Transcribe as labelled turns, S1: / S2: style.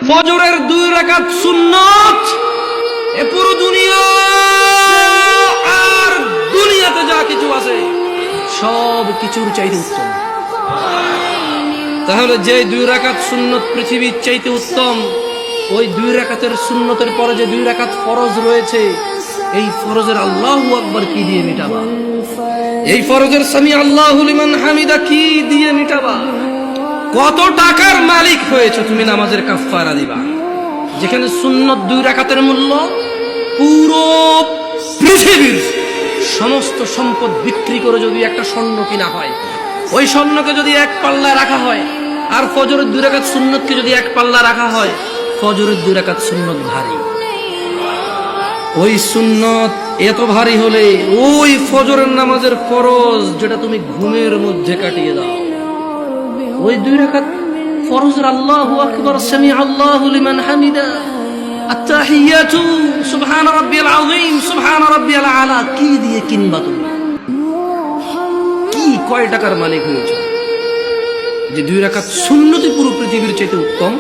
S1: ফজরের 2 রাকাত সুন্নাত এ পুরো দুনিয়া আর দুনিয়াতে যা কিছু আছে সব কিছুর চাইতে উত্তম। তাহলে যে 2 রাকাত সুন্নত পৃথিবীর চাইতে উত্তম, ওই 2 রাকাতের সুন্নতের পরে যে 2 রাকাত ফরজ রয়েছে, এই ফরজের আল্লাহু আকবার কি দিয়ে মিটাবা? এই ফরজের সামি আল্লাহু লিমান হামিদা কি দিয়ে মিটাবা? কত টাকার মালিক হয়েছে তুমি নামাজের কাফারা দিবা? যেখানে সুন্নত 2 রাকাতের মূল্য পুরো পৃথিবীর সমস্ত সম্পদ বিক্রি করে যদি একটা স্বর্ণ কিনা হয়, ওই স্বর্ণকে যদি এক পাল্লায় রাখা হয়, আর ফজরের 2 রাকাত সুন্নতকে যদি এক পাল্লা রাখা হয়, ফজরের 2 রাকাত সুন্নত ভারী। ওই সুন্নত এত ভারী হলে ওই ফজরের নামাজের ফরজ যেটা তুমি ঘুমের মধ্যে কাটিয়ে দাও, ওই 2 রাকাত ফরজের আল্লাহু আকবার সামি আল্লাহু লিমান হামিদা আত-তাহিয়াতু সুবহান রাব্বিয়াল আযীম সুবহান রাব্বিয়াল আলা কি দিয়ে কিনবা? তুমি কি কয় টাকার মালিক হয়েছে যে 2 রাকাত সুন্নতি পুরো পৃথিবীর চাইতে উত্তম?